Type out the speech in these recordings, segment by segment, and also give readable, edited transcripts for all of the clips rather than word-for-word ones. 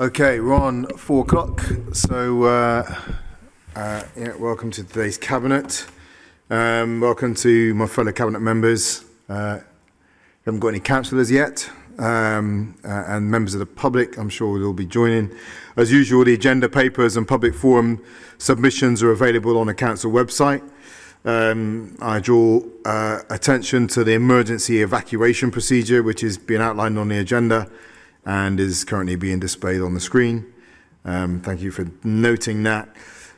Okay, we're on 4 o'clock, so welcome to today's Cabinet. Welcome to my fellow Cabinet members. We haven't got any councillors yet, and members of the public, I'm sure will all be joining. As usual, the agenda papers and public forum submissions are available on the council website. I draw attention to the emergency evacuation procedure, which is being outlined on the agenda and is currently being displayed on the screen. Thank you for noting that.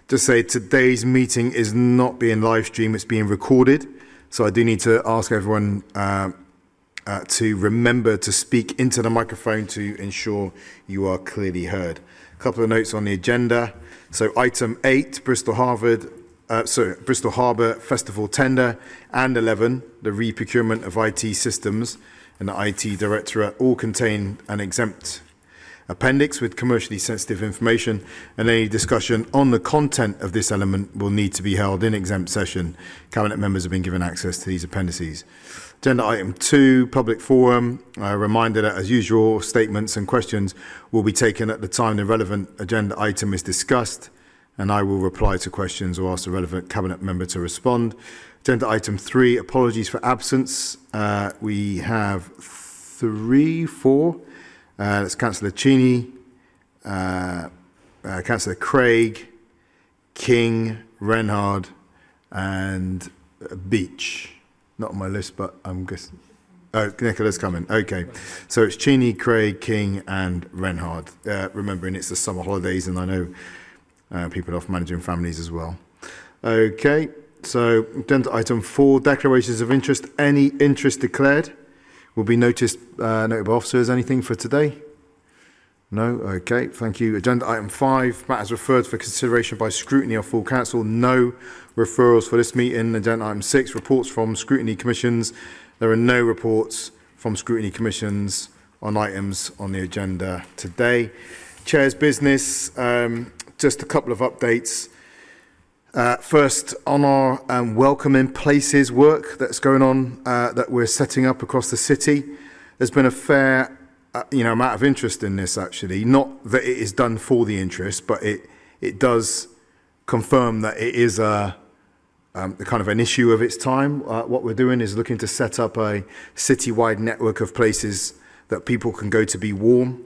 Just say today's meeting is not being live streamed, it's being recorded. So I do need to ask everyone to remember to speak into the microphone to ensure you are clearly heard. A couple of notes on the agenda. So item 8, Bristol Harbour Festival tender, and 11, the re-procurement of IT systems and the IT Directorate, all contain an exempt appendix with commercially sensitive information, and any discussion on the content of this element will need to be held in exempt session. Cabinet members have been given access to these appendices. Agenda item 2, public forum. A reminder that, as usual, statements and questions will be taken at the time the relevant agenda item is discussed, and I will reply to questions or ask the relevant Cabinet member to respond. Agenda item 3, apologies for absence. We have 4. That's Councillor Cheney, Councillor Craig, King, Renhard, and Beach. Not on my list, but I'm guessing. Oh, Nicola's coming. Okay. So it's Cheney, Craig, King, and Renhard. Remembering it's the summer holidays, and I know people are off managing families as well. Okay. So, agenda item 4, declarations of interest. Any interest declared will be noticed, noted by officers. Anything for today? No? Okay, thank you. Agenda item 5, matters referred for consideration by scrutiny of full council. No referrals for this meeting. Agenda item 6, reports from scrutiny commissions. There are no reports from scrutiny commissions on items on the agenda today. Chair's business, just a couple of updates. First, on our welcoming places work that's going on, that we're setting up across the city, there's been a fair amount of interest in this, actually. Not that it is done for the interest, but it does confirm that it is a kind of an issue of its time. What we're doing is looking to set up a citywide network of places that people can go to be warm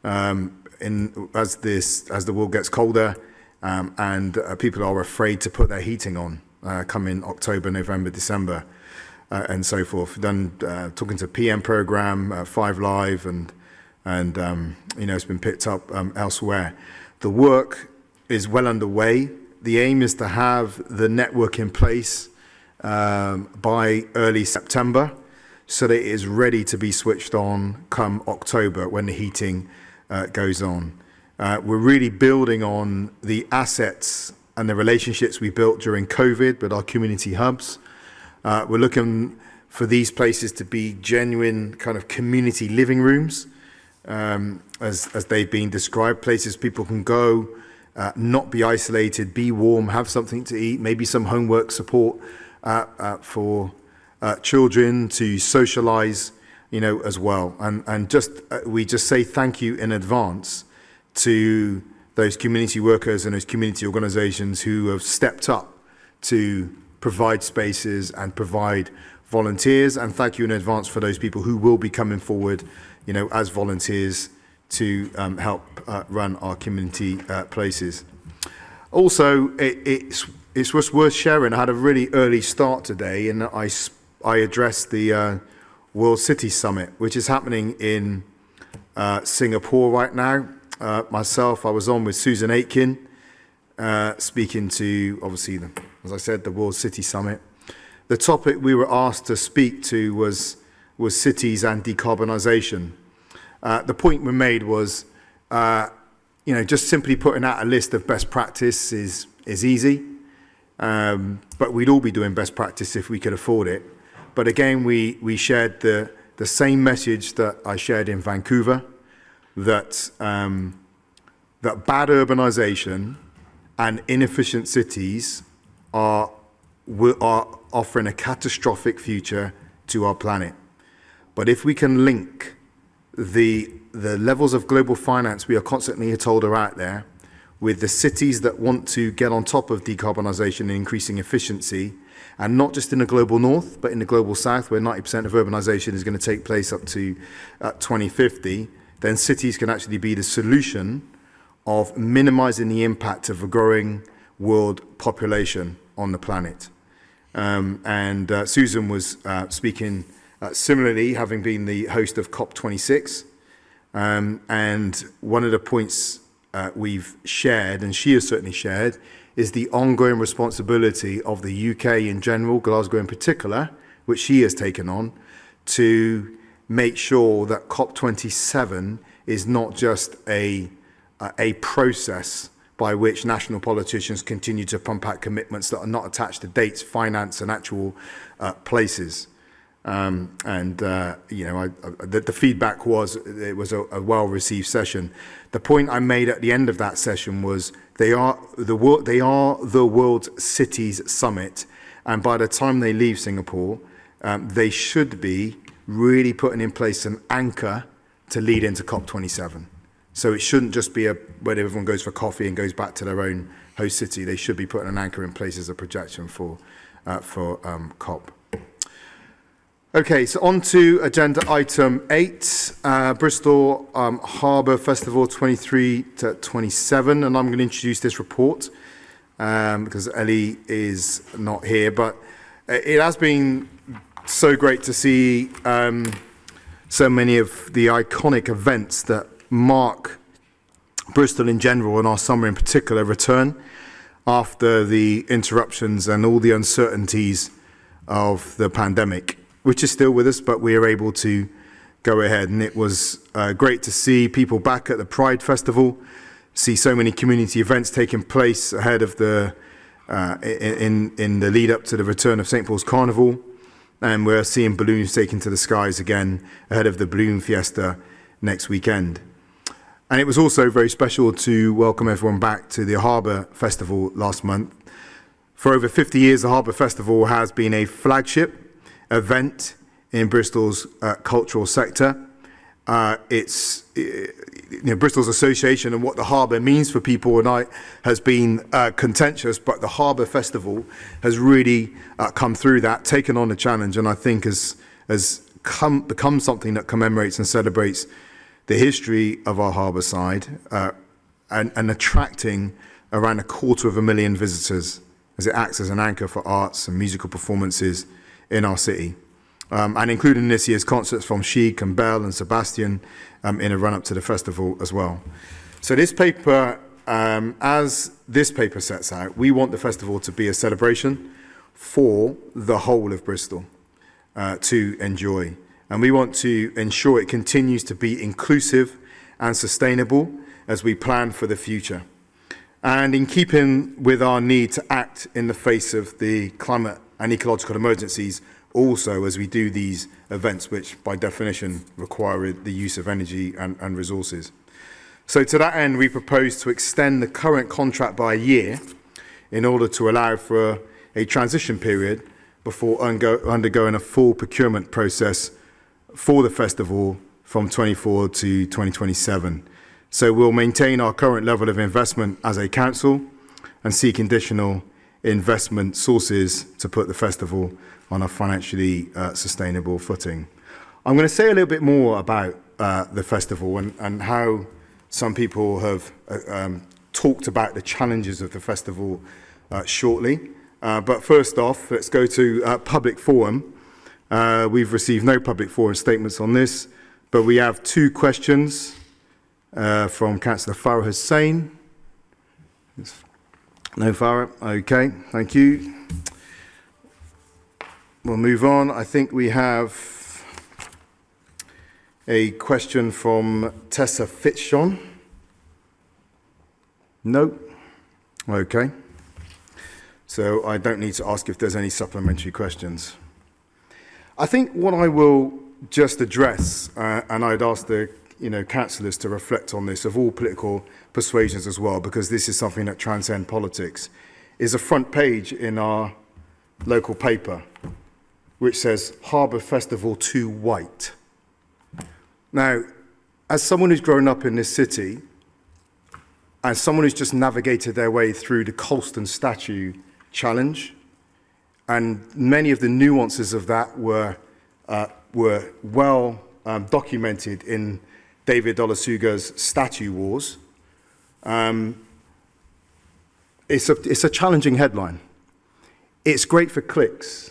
as the world gets colder. And people are afraid to put their heating on come October, November, December, and so forth. Done talking to PM program, 5 Live, and it's been picked up elsewhere. The work is well underway. The aim is to have the network in place by early September, so that it is ready to be switched on come October when the heating goes on. We're really building on the assets and the relationships we built during COVID with our community hubs. We're looking for these places to be genuine kind of community living rooms, as they've been described, places people can go, not be isolated, be warm, have something to eat, maybe some homework support for children to socialize, as well. And we just say thank you in advance to those community workers and those community organisations who have stepped up to provide spaces and provide volunteers, and thank you in advance for those people who will be coming forward, as volunteers to help run our community places. Also, it's just worth sharing. I had a really early start today, and I addressed the World City Summit, which is happening in Singapore right now. Myself, I was on with Susan Aitken, speaking to, obviously, as I said, the World City Summit. The topic we were asked to speak to was cities and decarbonisation. The point we made was, just simply putting out a list of best practice is easy, but we'd all be doing best practice if we could afford it. But again, we shared the same message that I shared in Vancouver, that bad urbanisation and inefficient cities are offering a catastrophic future to our planet. But if we can link the levels of global finance we are constantly told are out there, with the cities that want to get on top of decarbonisation and increasing efficiency, and not just in the global north, but in the global south, where 90% of urbanisation is going to take place up to 2050, then cities can actually be the solution of minimising the impact of a growing world population on the planet. Susan was speaking similarly, having been the host of COP26. And one of the points we've shared, and she has certainly shared, is the ongoing responsibility of the UK in general, Glasgow in particular, which she has taken on, to make sure that COP27 is not just a process by which national politicians continue to pump out commitments that are not attached to dates, finance, and actual places. The feedback was it was a well-received session. The point I made at the end of that session was they are the world's cities summit, and by the time they leave Singapore, they should be really putting in place an anchor to lead into COP27. So it shouldn't just be where everyone goes for coffee and goes back to their own host city. They should be putting an anchor in place as a projection for COP. Okay, so on to agenda item 8, Bristol Harbour Festival 23 to 27, and I'm going to introduce this report because Ellie is not here, but it has been so great to see so many of the iconic events that mark Bristol in general and our summer in particular return after the interruptions and all the uncertainties of the pandemic, which is still with us, but we are able to go ahead. And it was great to see people back at the Pride Festival, see so many community events taking place ahead of the in the lead up to the return of St. Paul's Carnival. And we're seeing balloons taken to the skies again ahead of the Balloon Fiesta next weekend. And it was also very special to welcome everyone back to the Harbour Festival last month. For over 50 years, the Harbour Festival has been a flagship event in Bristol's cultural sector. Bristol's association and what the harbour means for people and I has been contentious, but the Harbour Festival has really come through that, taken on the challenge, and I think has become something that commemorates and celebrates the history of our harbour side and attracting around 250,000 visitors as it acts as an anchor for arts and musical performances in our city, and including this year's concerts from Chic and Bell and Sebastian in a run-up to the festival as well. So this paper, as this paper sets out, we want the festival to be a celebration for the whole of Bristol to enjoy. And we want to ensure it continues to be inclusive and sustainable as we plan for the future. And in keeping with our need to act in the face of the climate and ecological emergencies, also as we do these events, which by definition require the use of energy and resources. So to that end, we propose to extend the current contract by a year in order to allow for a transition period before undergoing a full procurement process for the festival from 24 to 2027. So we'll maintain our current level of investment as a council and seek additional investment sources to put the festival on a financially sustainable footing. I'm going to say a little bit more about the festival and how some people have talked about the challenges of the festival shortly. But first off, let's go to public forum. We've received no public forum statements on this, but we have 2 questions from Councillor Farah Hussain. No Farah, okay, thank you. We'll move on. I think we have a question from Tessa Fitzjohn. No? Okay. So I don't need to ask if there's any supplementary questions. I think what I will just address, and I'd ask the councillors to reflect on this, of all political persuasions as well, because this is something that transcends politics, is a front page in our local paper, which says Harbour Festival too white. Now, as someone who's grown up in this city, and someone who's just navigated their way through the Colston statue challenge, and many of the nuances of that were well documented in David Olusoga's Statue Wars. It's a challenging headline. It's great for clicks,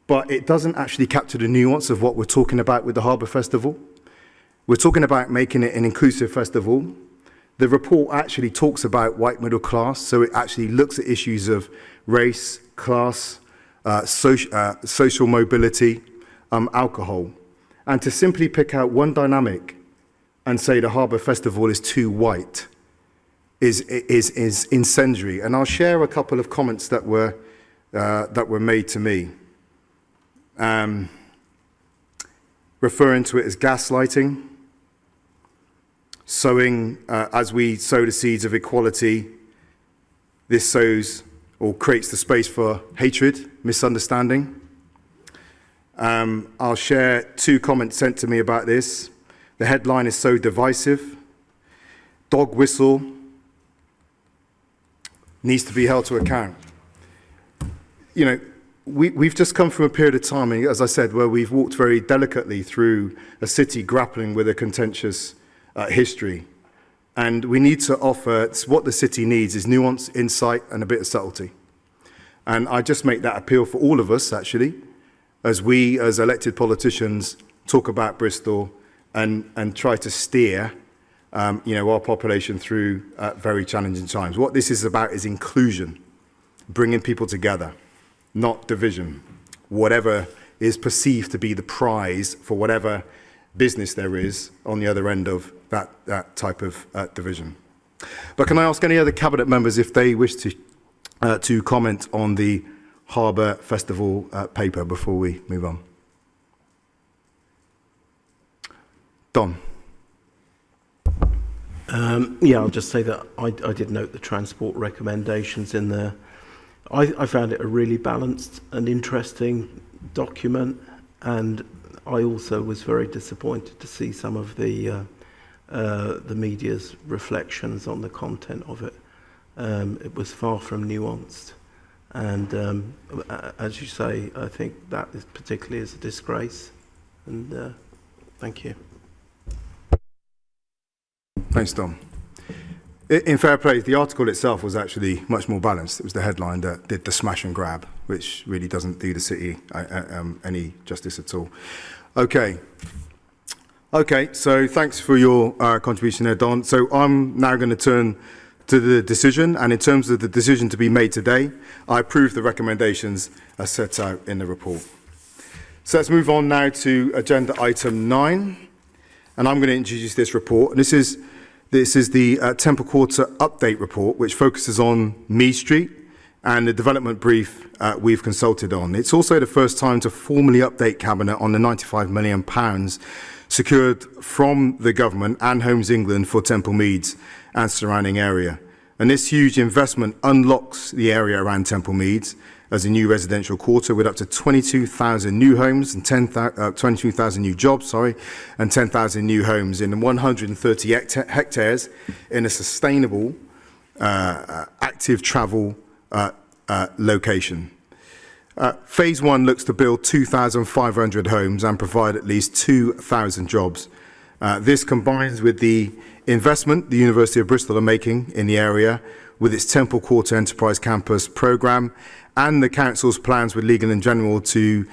but it doesn't actually capture the nuance of what we're talking about with the Harbour Festival. We're talking about making it an inclusive festival. The report actually talks about white middle class, so it actually looks at issues of race, class, social mobility, alcohol. And to simply pick out one dynamic and say the Harbour Festival is too white is incendiary. And I'll share a couple of comments that were made to me, referring to it as gaslighting, sowing, as we sow the seeds of equality, this sows or creates the space for hatred, misunderstanding. I'll share 2 comments sent to me about this. The headline is so divisive. Dog whistle needs to be held to account. You know, we've just come from a period of time, as I said, where we've walked very delicately through a city grappling with a contentious history. And we need to offer, what the city needs is nuance, insight, and a bit of subtlety. And I just make that appeal for all of us, actually, as we, as elected politicians, talk about Bristol and try to steer our population through very challenging times. What this is about is inclusion, bringing people together, not division, whatever is perceived to be the prize for whatever business there is on the other end of that type of division. But can I ask any other cabinet members if they wish to comment on the Harbour Festival paper before we move on? Don. I'll just say that I did note the transport recommendations in there. I found it a really balanced and interesting document, and I also was very disappointed to see some of the media's reflections on the content of it. It was far from nuanced, and as you say, I think that is particularly is a disgrace. And thank you. Thanks, Dom. In fair play, the article itself was actually much more balanced. It was the headline that did the smash and grab, which really doesn't do the city any justice at all. Okay, so thanks for your contribution there, Don. So I'm now going to turn to the decision, and in terms of the decision to be made today, I approve the recommendations as set out in the report. So let's move on now to agenda item 9, and I'm going to introduce this report. And this is the Temple Quarter update report, which focuses on Mead Street and the development brief we've consulted on. It's also the first time to formally update Cabinet on the £95 million secured from the government and Homes England for Temple Meads and surrounding area. And this huge investment unlocks the area around Temple Meads as a new residential quarter with up to 22,000 new homes and 22,000 new jobs, and 10,000 new homes in 130 hectares in a sustainable, active travel location. Phase 1 looks to build 2,500 homes and provide at least 2,000 jobs. This combines with the investment the University of Bristol are making in the area with its Temple Quarter Enterprise Campus programme and the Council's plans with Legal & General to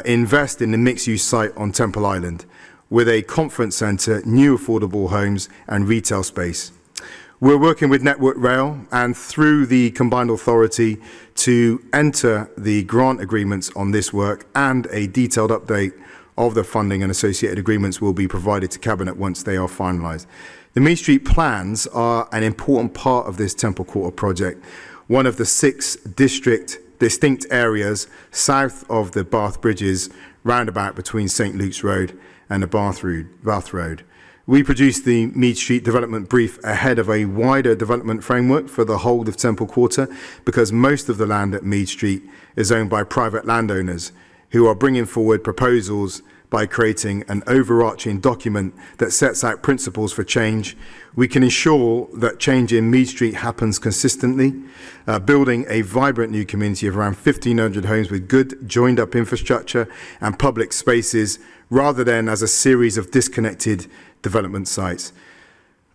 invest in the mixed-use site on Temple Island with a conference centre, new affordable homes and retail space. We're working with Network Rail and through the combined authority to enter the grant agreements on this work, and a detailed update of the funding and associated agreements will be provided to Cabinet once they are finalised. The Mead Street plans are an important part of this Temple Quarter project, one of the 6 distinct areas south of the Bath Bridges roundabout between St Luke's Road and the Bath Road. We produced the Mead Street development brief ahead of a wider development framework for the whole of Temple Quarter because most of the land at Mead Street is owned by private landowners who are bringing forward proposals by creating an overarching document that sets out principles for change, we can ensure that change in Mead Street happens consistently, building a vibrant new community of around 1,500 homes with good joined-up infrastructure and public spaces, rather than as a series of disconnected development sites.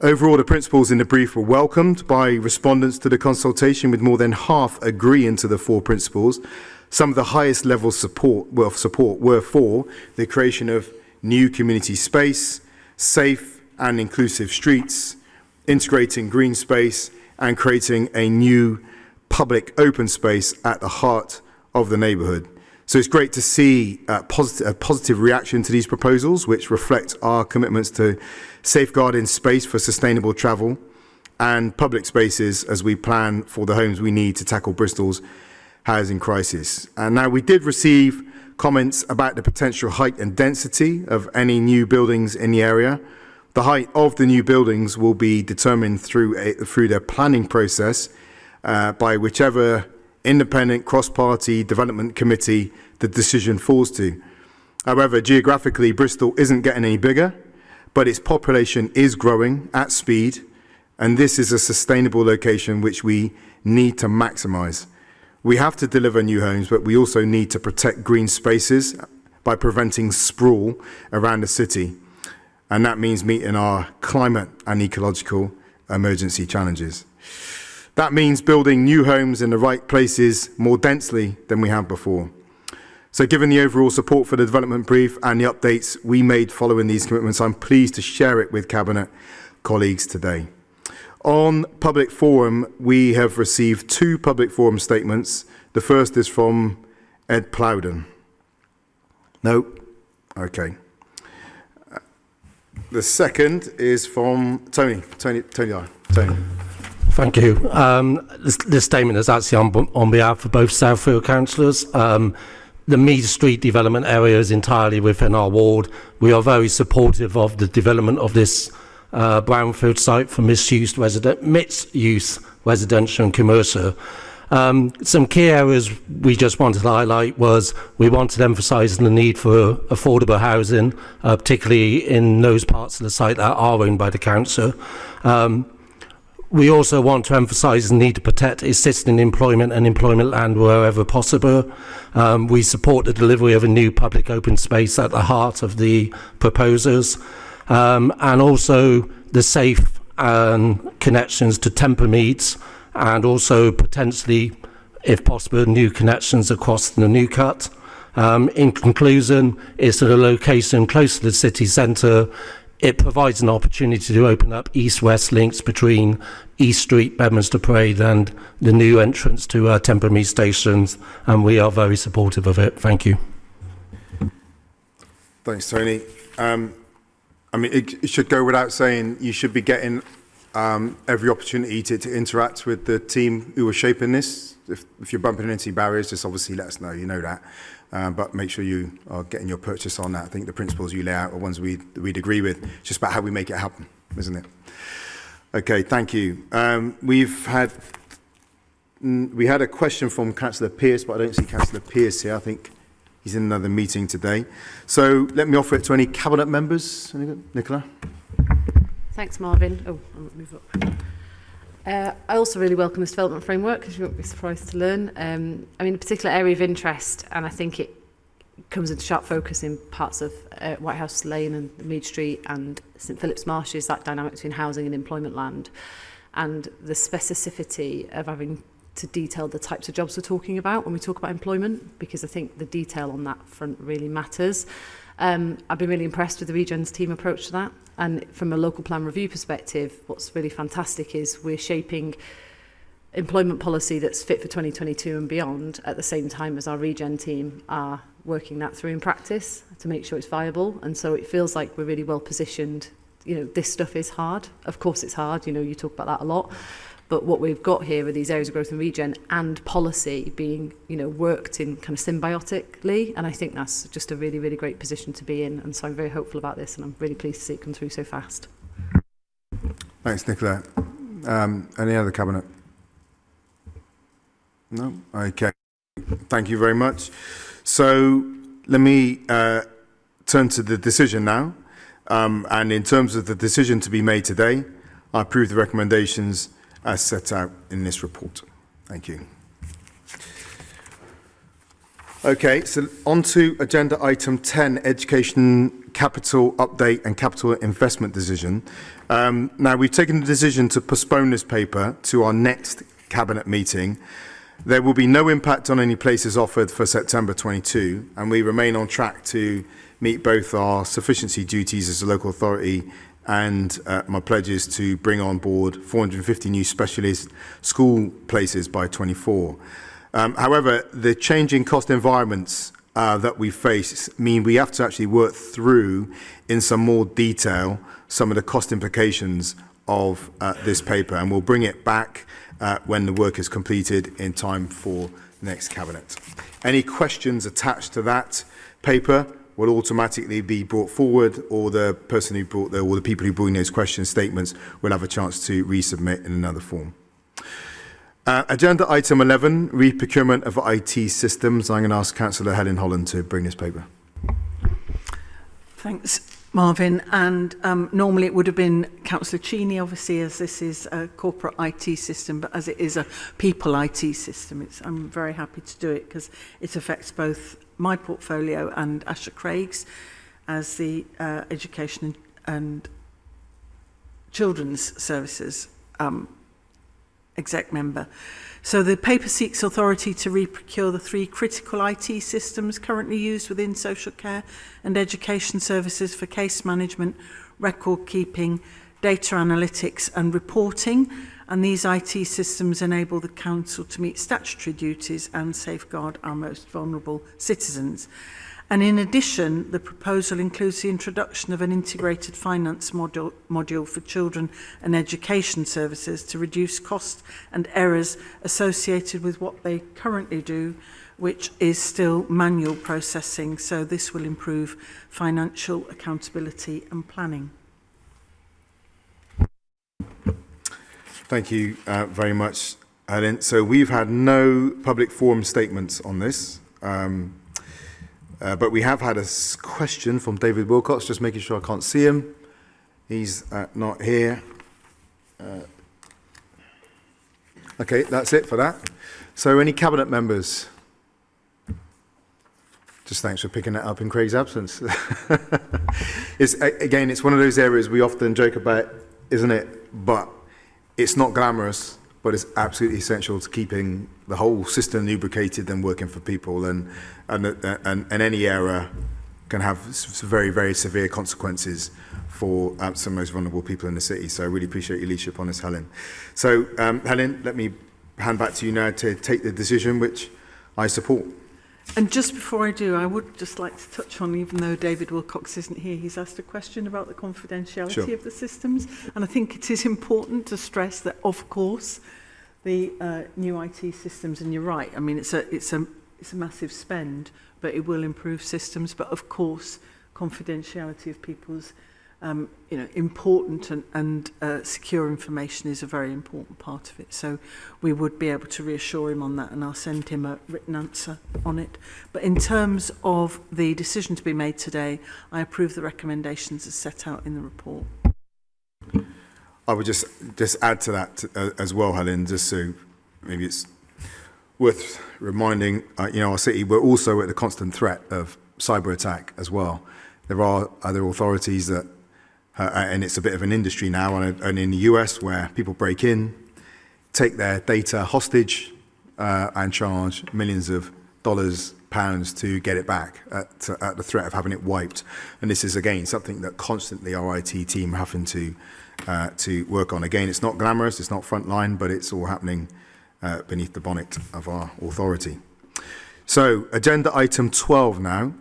Overall, the principles in the brief were welcomed by respondents to the consultation, with more than half agreeing to the 4 principles. Some of the highest level support were for the creation of new community space, safe and inclusive streets, integrating green space, and creating a new public open space at the heart of the neighbourhood. So it's great to see a positive reaction to these proposals, which reflect our commitments to safeguarding space for sustainable travel and public spaces as we plan for the homes we need to tackle Bristol's housing crisis. And now, we did receive comments about the potential height and density of any new buildings in the area. The height of the new buildings will be determined through their planning process by whichever independent cross-party development committee the decision falls to. However, geographically, Bristol isn't getting any bigger, but its population is growing at speed, and this is a sustainable location which we need to maximise. We have to deliver new homes, but we also need to protect green spaces by preventing sprawl around the city, and that means meeting our climate and ecological emergency challenges. That means building new homes in the right places more densely than we have before. So given the overall support for the development brief and the updates we made following these commitments, I'm pleased to share it with Cabinet colleagues today. On public forum, we have received 2 public forum statements. The first is from Ed Plowden. No? Okay. The second is from Tony. Tony. Thank you. This statement is actually on behalf of both Southfield councillors. The Mead Street development area is entirely within our ward. We are very supportive of the development of this brownfield site for mixed-use residential and commercial. Some key areas we just wanted to highlight was we wanted to emphasise the need for affordable housing, particularly in those parts of the site that are owned by the council. We also want to emphasise the need to protect existing employment and employment land wherever possible. We support the delivery of a new public open space at the heart of the proposals, and also the safe connections to Temper Meads, and also potentially, if possible, new connections across the New Cut. In conclusion, it's at a location close to the city centre. It provides an opportunity to open up east-west links between East Street, Bedminster Parade, and the new entrance to Temper Mead stations, and we are very supportive of it. Thank you. Thanks, Tony. I mean, it should go without saying you should be getting every opportunity to interact with the team who are shaping this. If you're bumping into barriers, just obviously let us know. You know that. But make sure you are getting your purchase on that. I think the principles you lay out are ones we'd agree with. It's just about how we make it happen, isn't it? Okay, thank you. We had a question from Councillor Pearce, but I don't see Councillor Pearce here. I think he's in another meeting today. So let me offer it to any Cabinet members. Nicola? Thanks, Marvin. Oh, I'll move up. I also really welcome this development framework, because you won't be surprised to learn. I mean, a particular area of interest, and I think it comes into sharp focus in parts of White House Lane and Mead Street and St Philip's Marsh, is that dynamic between housing and employment land, and the specificity of having to detail the types of jobs we're talking about when we talk about employment, because I think the detail on that front really matters. I've been really impressed with the Regen's team approach to that. And from a local plan review perspective, what's really fantastic is we're shaping employment policy that's fit for 2022 and beyond at the same time as our Regen team are working that through in practice to make sure it's viable. And so it feels like we're really well positioned. You know, this stuff is hard. Of course it's hard. You know, you talk about that a lot. But what we've got here are these areas of growth and regen and policy being, you know, worked in kind of symbiotically. And I think that's just a really, really great position to be in. And so I'm very hopeful about this, and I'm really pleased to see it come through so fast. Thanks, Nicola. Any other Cabinet? No? Okay. Thank you very much. So let me turn to the decision now. And in terms of the decision to be made today, I approve the recommendations as set out in this report. Thank you. Okay, so on to agenda item 10, education capital update and capital investment decision. Now, we've taken the decision to postpone this paper to our next cabinet meeting. There will be no impact on any places offered for September 22, and we remain on track to meet both our sufficiency duties as a local authority and my pledges to bring on board 450 new specialist school places by 24. However, the changing cost environments that we face mean we have to actually work through in some more detail some of the cost implications of this paper, and we'll bring it back when the work is completed in time for the next cabinet. Any questions attached to that paper will automatically be brought forward, or the person who brought or the people who bring those question statements will have a chance to resubmit in another form. Agenda item 11, re-procurement of IT systems. I'm going to ask Councillor Helen Holland to bring this paper. Thanks, Marvin. And normally it would have been Councillor Cheney, obviously, as this is a corporate IT system, but as it is a people IT system, I'm very happy to do it because it affects both my portfolio and Asher Craig's as the Education and Children's Services exec member. So the paper seeks authority to re-procure the 3 critical IT systems currently used within social care and education services for case management, record keeping, data analytics and reporting. And these IT systems enable the Council to meet statutory duties and safeguard our most vulnerable citizens. And in addition, the proposal includes the introduction of an integrated finance module for children and education services to reduce costs and errors associated with what they currently do, which is still manual processing. So this will improve financial accountability and planning. Thank you very much, Helen. So we've had no public forum statements on this. But we have had a question from David Wilcox, just making sure I can't see him. He's not here. Okay, that's it for that. So any cabinet members? Just thanks for picking that up in Craig's absence. It's one of those areas we often joke about, isn't it? But it's not glamorous, but it's absolutely essential to keeping the whole system lubricated and working for people. And any error can have very, very severe consequences for some of the most vulnerable people in the city. So I really appreciate your leadership on this, Helen. So Helen, let me hand back to you now to take the decision, which I support. And just before I do, I would just like to touch on, even though David Wilcox isn't here, he's asked a question about the confidentiality of the systems. And I think it is important to stress that, of course, the new IT systems, and you're right, I mean, it's a massive spend, but it will improve systems. But of course, confidentiality of people's important and secure information is a very important part of it. So we would be able to reassure him on that, and I'll send him a written answer on it. But in terms of the decision to be made today, I approve the recommendations as set out in the report. I would just add to that as well, Helen, just so maybe it's worth reminding, our city, we're also at the constant threat of cyber attack as well. There are other authorities that, and it's a bit of an industry now, and in the US where people break in, take their data hostage and charge millions of dollars, pounds to get it back at the threat of having it wiped. And this is, again, something that constantly our IT team are having to work on. Again, it's not glamorous, it's not frontline, but it's all happening beneath the bonnet of our authority. So, agenda item 12 now,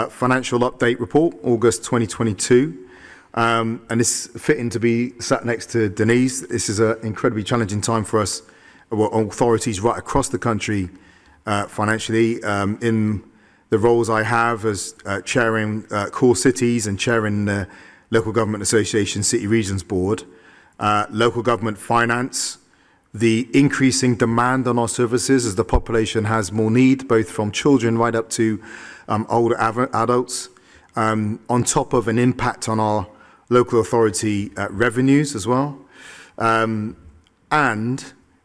financial update report, August 2022. And this fitting to be sat next to Denise. This is an incredibly challenging time for us, authorities right across the country financially. In the roles I have as chairing core cities and chairing the Local Government Association City Regions Board, local government finance, the increasing demand on our services as the population has more need, both from children right up to older adults, on top of an impact on our local authority revenues as well, and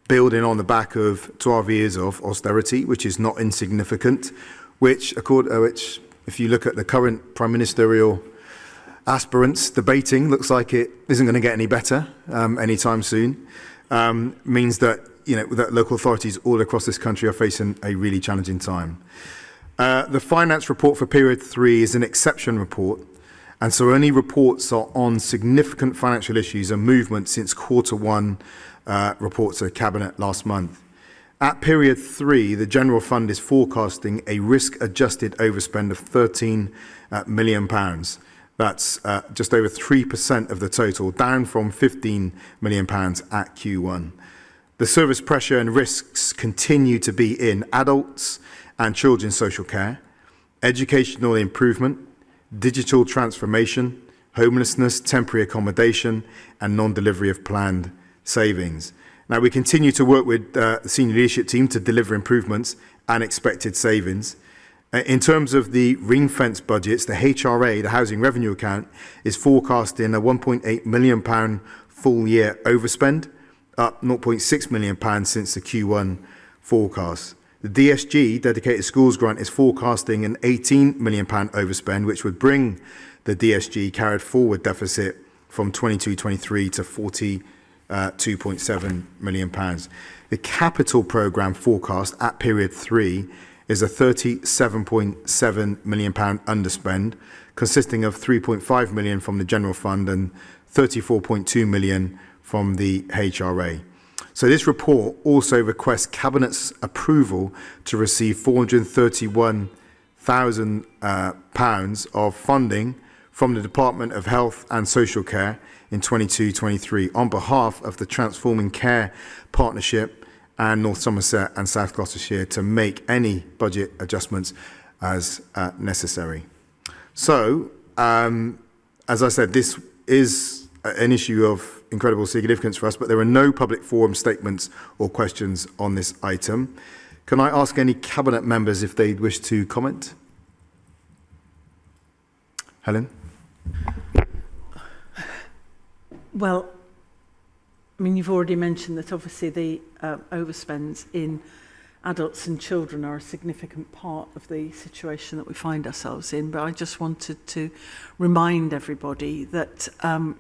building on the back of 12 years of austerity, which is not insignificant, which if you look at the current prime ministerial aspirants debating, looks like it isn't going to get any better anytime soon, means that, that local authorities all across this country are facing a really challenging time. The finance report for period 3 is an exception report, and so only reports are on significant financial issues and movement since quarter 1 report to Cabinet last month. At period 3, the General Fund is forecasting a risk-adjusted overspend of £13 million. That's just over 3% of the total, down from £15 million at Q1. The service pressure and risks continue to be in adults and children's social care, educational improvement, digital transformation, homelessness, temporary accommodation, and non-delivery of planned savings. Now, we continue to work with the senior leadership team to deliver improvements and expected savings. In terms of the ring-fence budgets, the HRA, the Housing Revenue Account, is forecasting a £1.8 million full-year overspend, up £0.6 million since the Q1 forecast. The DSG, Dedicated Schools Grant, is forecasting an £18 million overspend, which would bring the DSG carried forward deficit from 22-23 to £42.7 million. The capital programme forecast at period 3 is a £37.7 million underspend, consisting of £3.5 million from the General Fund and £34.2 million from the HRA. So this report also requests Cabinet's approval to receive £431,000 of funding from the Department of Health and Social Care in 22-23 on behalf of the Transforming Care Partnership and North Somerset and South Gloucestershire to make any budget adjustments as necessary. So, as I said, this is an issue of incredible significance for us, but there are no public forum statements or questions on this item. Can I ask any Cabinet members if they wish to comment? Helen? Well, I mean, you've already mentioned that obviously the overspends in adults and children are a significant part of the situation that we find ourselves in, but I just wanted to remind everybody that,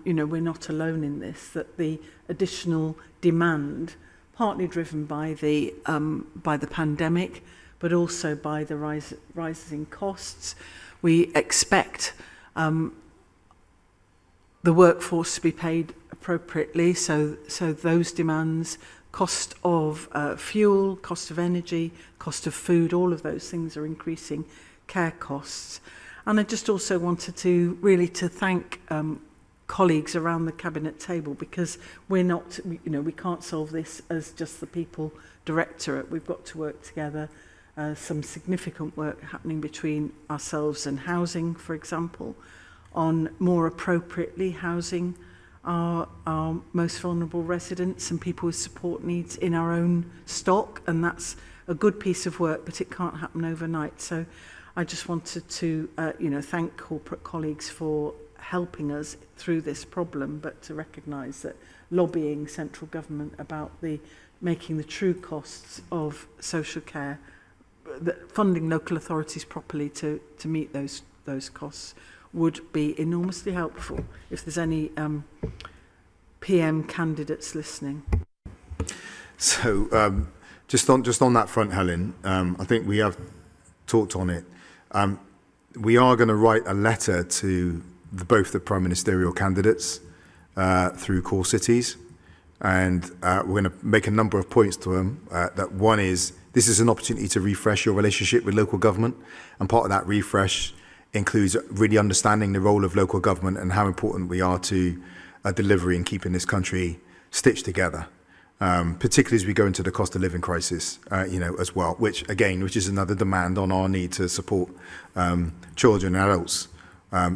we're not alone in this, that the additional demand, partly driven by the pandemic, but also by the rising costs, we expect the workforce to be paid appropriately, so those demands, cost of fuel, cost of energy, cost of food, all of those things are increasing care costs. And I just also wanted to really thank colleagues around the Cabinet table, because we can't solve this as just the People Directorate. We've got to work together. Some significant work happening between ourselves and housing, for example, on more appropriately housing our most vulnerable residents and people with support needs in our own stock, and that's a good piece of work, but it can't happen overnight. So I just wanted to thank corporate colleagues for helping us through this problem, but to recognise that lobbying central government about making the true costs of social care, funding local authorities properly to meet those costs would be enormously helpful if there's any PM candidates listening. So just on that front, Helen, I think we have talked on it. We are going to write a letter to both the prime ministerial candidates through core cities, and we're going to make a number of points to them. That one is, this is an opportunity to refresh your relationship with local government, and part of that refresh includes really understanding the role of local government and how important we are to delivery and keeping this country stitched together, particularly as we go into the cost of living crisis, as well, which is another demand on our need to support children and adults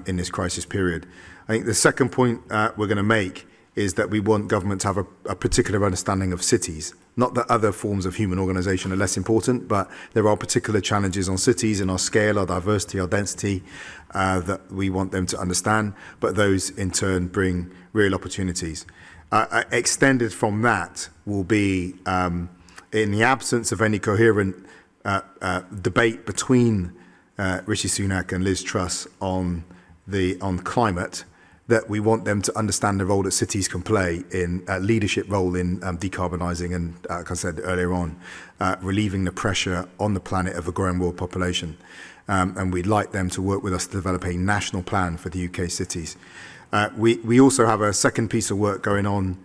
in this crisis period. I think the second point we're going to make is that we want government to have a particular understanding of cities. Not that other forms of human organisation are less important, but there are particular challenges on cities in our scale, our diversity, our density, that we want them to understand, but those in turn bring real opportunities. Extended from that will be, in the absence of any coherent debate between Rishi Sunak and Liz Truss on climate, that we want them to understand the role that cities can play in leadership role in decarbonising and, like I said earlier on, relieving the pressure on the planet of a growing world population. And we'd like them to work with us to develop a national plan for the UK cities. We also have a second piece of work going on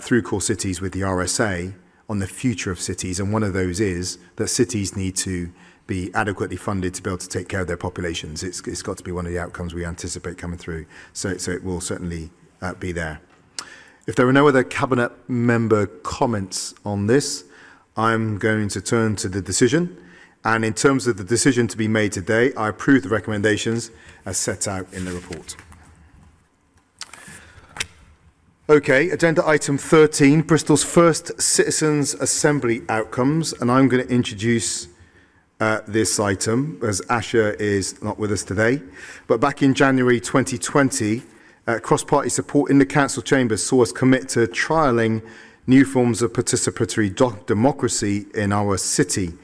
through Core Cities with the RSA on the future of cities, and one of those is that cities need to be adequately funded to be able to take care of their populations. It's got to be one of the outcomes we anticipate coming through, so it will certainly be there. If there are no other Cabinet member comments on this, I'm going to turn to the decision, and in terms of the decision to be made today, I approve the recommendations as set out in the report. Okay, agenda item 13, Bristol's first Citizens' Assembly outcomes, and I'm going to introduce this item as Asha is not with us today. But back in January 2020, cross-party support in the council chambers saw us commit to trialling new forms of participatory democracy in our city.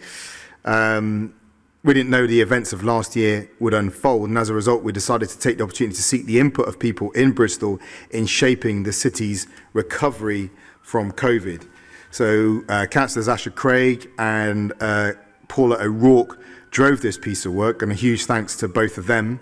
We didn't know the events of last year would unfold, and as a result, we decided to take the opportunity to seek the input of people in Bristol in shaping the city's recovery from COVID. So Councillors Asher Craig and Paula O'Rourke drove this piece of work, and a huge thanks to both of them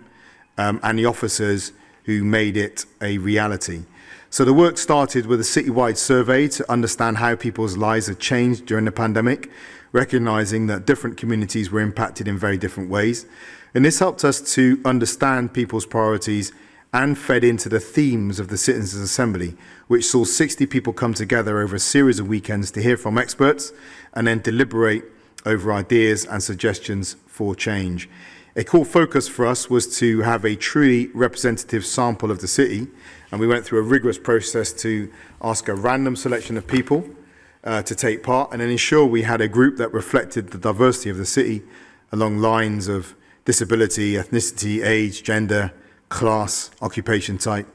and the officers who made it a reality. So the work started with a citywide survey to understand how people's lives had changed during the pandemic, recognising that different communities were impacted in very different ways. And this helped us to understand people's priorities and fed into the themes of the Citizens' Assembly, which saw 60 people come together over a series of weekends to hear from experts and then deliberate over ideas and suggestions for change. A core focus for us was to have a truly representative sample of the city, and we went through a rigorous process to ask a random selection of people to take part and then ensure we had a group that reflected the diversity of the city along lines of disability, ethnicity, age, gender, class, occupation type.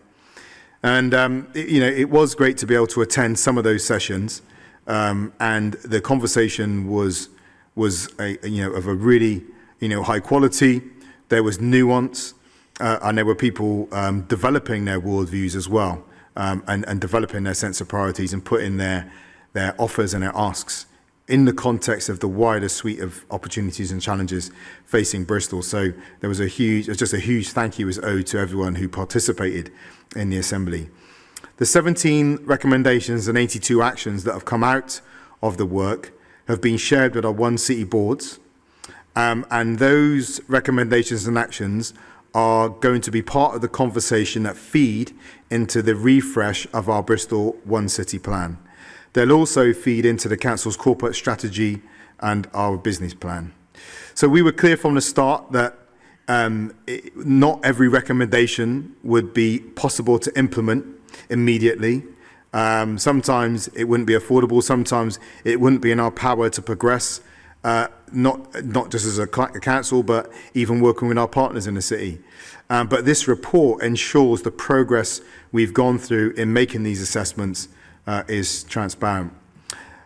And it was great to be able to attend some of those sessions, and the conversation was of a really high quality. There was nuance, and there were people developing their worldviews as well, and developing their sense of priorities and putting their offers and their asks in the context of the wider suite of opportunities and challenges facing Bristol. So there was just a huge thank you was owed to everyone who participated in the Assembly. The 17 recommendations and 82 actions that have come out of the work have been shared with our One City boards, and those recommendations and actions are going to be part of the conversation that feed into the refresh of our Bristol One City plan. They'll also feed into the Council's corporate strategy and our business plan. So we were clear from the start that not every recommendation would be possible to implement immediately. Sometimes it wouldn't be affordable, sometimes it wouldn't be in our power to progress, not just as a council, but even working with our partners in the city. But this report ensures the progress we've gone through in making these assessments is transparent.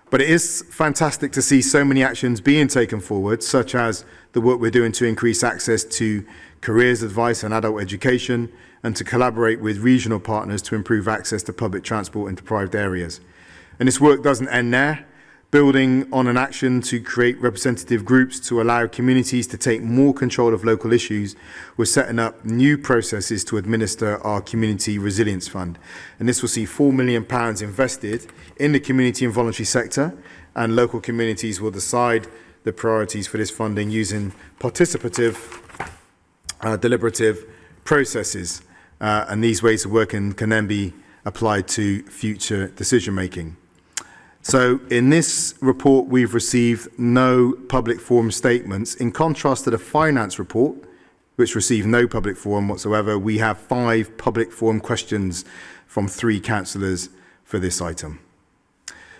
But it is fantastic to see so many actions being taken forward, such as the work we're doing to increase access to careers advice and adult education, and to collaborate with regional partners to improve access to public transport in deprived areas. And this work doesn't end there. Building on an action to create representative groups to allow communities to take more control of local issues, we're setting up new processes to administer our Community Resilience Fund. And this will see £4 million invested in the community and voluntary sector, and local communities will decide the priorities for this funding using participative, deliberative processes. And these ways of working can then be applied to future decision making. So in this report, we've received no public forum statements, in contrast to the finance report which receive no public forum whatsoever. We have 5 public forum questions from 3 councillors for this item.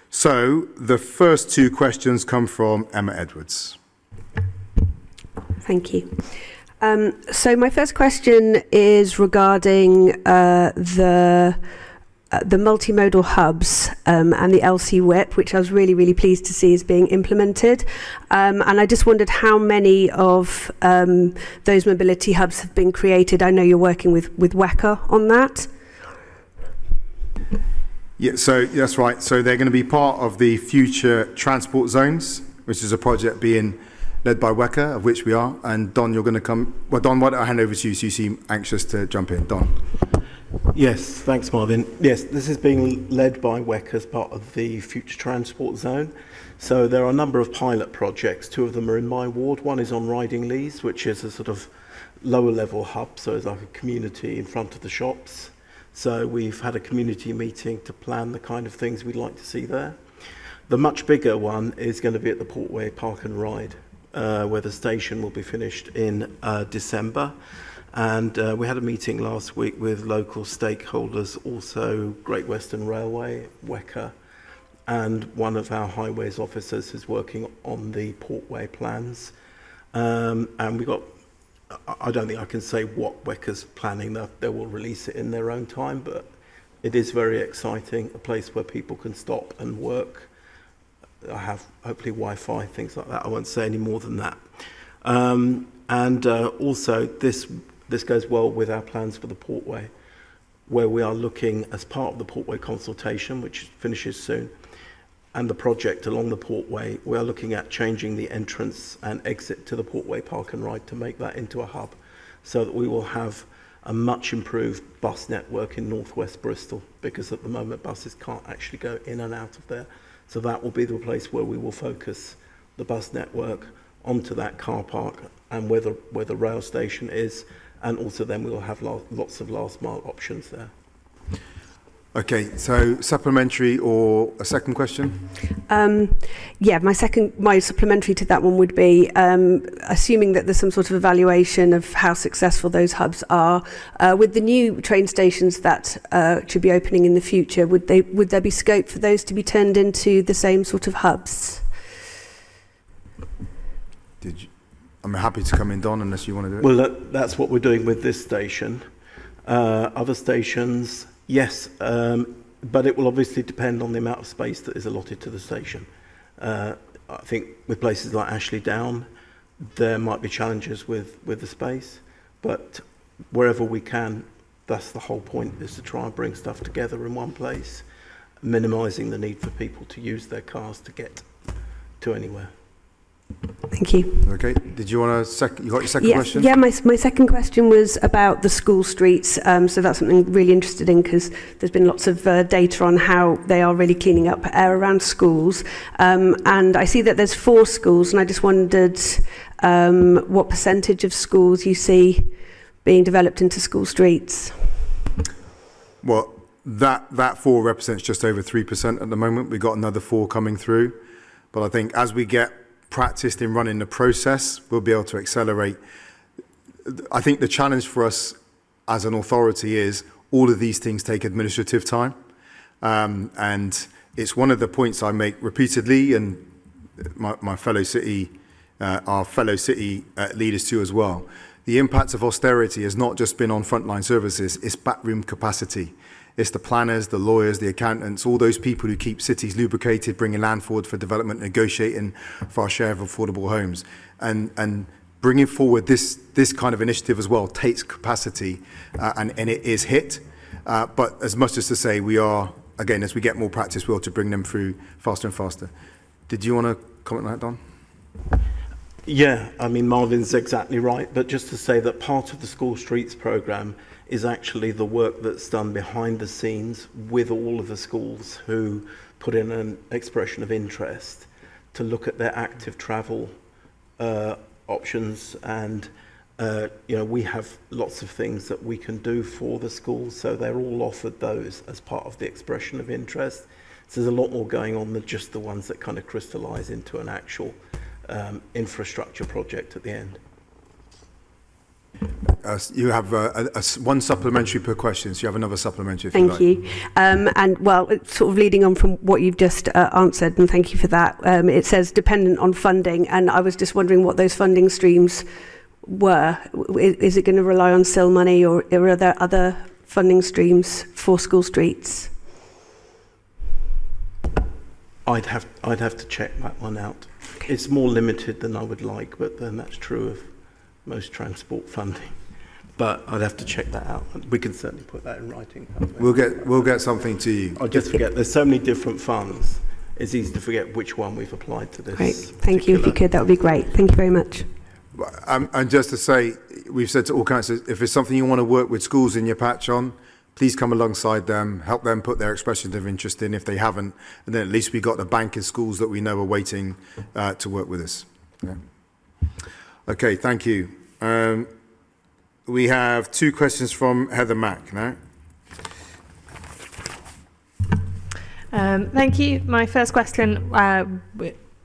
So the first 2 questions come from Emma Edwards. Thank you. So my first question is regarding the multimodal hubs and the LC WIP, which I was really pleased to see is being implemented. And I just wondered how many of those mobility hubs have been created. I know you're working with WECA on that. Yeah, so that's right. So they're going to be part of the future transport zones, which is a project being led by WECA, of which we are. And Don, you're going to come. Well, Don, why don't I hand over to you? So you seem anxious to jump in. Don. Yes, thanks, Marvin. Yes, this is being led by WECA as part of the Future Transport Zone. So there are a number of pilot projects. 2 of them are in my ward. One is on Riding Lees, which is a sort of lower level hub. So it's like a community in front of the shops. So we've had a community meeting to plan the kind of things we'd like to see there. The much bigger one is going to be at the Portway Park and Ride, where the station will be finished in December. And we had a meeting last week with local stakeholders, also Great Western Railway, WECA, and one of our highways officers is working on the Portway plans. And we got, I don't think I can say what WECA's planning, they will release it in their own time, but it is very exciting, a place where people can stop and work. I have hopefully Wi-Fi, things like that. I won't say any more than that. Also this goes well with our plans for the Portway, where we are looking as part of the Portway consultation, which finishes soon, and the project along the Portway, we are looking at changing the entrance and exit to the Portway Park and Ride to make that into a hub, so that we will have a much improved bus network in northwest Bristol, because at the moment buses can't actually go in and out of there. So that will be the place where we will focus the bus network onto that car park and where the rail station is, and also then we will have lots of last mile options there. Okay, so supplementary or a second question? Yeah, my supplementary to that one would be, assuming that there's some sort of evaluation of how successful those hubs are, with the new train stations that should be opening in the future, would there be scope for those to be turned into the same sort of hubs? I'm happy to come in, Don, unless you want to do it. Well, that's what we're doing with this station. Other stations, yes, but it will obviously depend on the amount of space that is allotted to the station. I think with places like Ashley Down, there might be challenges with the space, but wherever we can, that's the whole point, is to try and bring stuff together in one place, minimising the need for people to use their cars to get to anywhere. Thank you. Okay, did you want you got your second question? Yeah, my second question was about the school streets. So that's something I'm really interested in, because there's been lots of data on how they are really cleaning up air around schools. And I see that there's 4 schools, and I just wondered what percentage of schools you see being developed into school streets. Well, that 4 represents just over 3% at the moment. We've got another 4 coming through. But I think as we get practiced in running the process, we'll be able to accelerate. I think the challenge for us as an authority is all of these things take administrative time. And it's one of the points I make repeatedly, and my fellow city, our fellow city leaders too as well. The impact of austerity has not just been on frontline services, it's backroom capacity. It's the planners, the lawyers, the accountants, all those people who keep cities lubricated, bringing land forward for development, negotiating for our share of affordable homes. And bringing forward this kind of initiative as well takes capacity, and it is hit. But as much as to say, we are, again, as we get more practice, we're able to bring them through faster and faster. Did you want to comment on that, Don? Yeah, I mean, Marvin's exactly right. But just to say that part of the School Streets programme is actually the work that's done behind the scenes with all of the schools who put in an expression of interest to look at their active travel options. And, we have lots of things that we can do for the schools. So they're all offered those as part of the expression of interest. So there's a lot more going on than just the ones that kind of crystallise into an actual infrastructure project at the end. You have one supplementary per question, so you have another supplementary if you like. Thank you. And well, sort of leading on from what you've just answered, and thank you for that, it says dependent on funding, and I was just wondering what those funding streams were. Is it going to rely on SIL money, or are there other funding streams for school streets? I'd have to check that one out. Okay. It's more limited than I would like, but then that's true of most transport funding. But I'd have to check that out. We can certainly put that in writing. We'll get something to you. I just forget. There's so many different funds. It's easy to forget which one we've applied to this. Great. Thank you. If you could, that would be great. Thank you very much. And just to say, we've said to all councils, if it's something you want to work with schools in your patch on, please come alongside them, help them put their expressions of interest in if they haven't, and then at least we got the bank of schools that we know are waiting to work with us. Yeah. Okay, thank you. We have 2 questions from Heather Mack now. Thank you. My first question,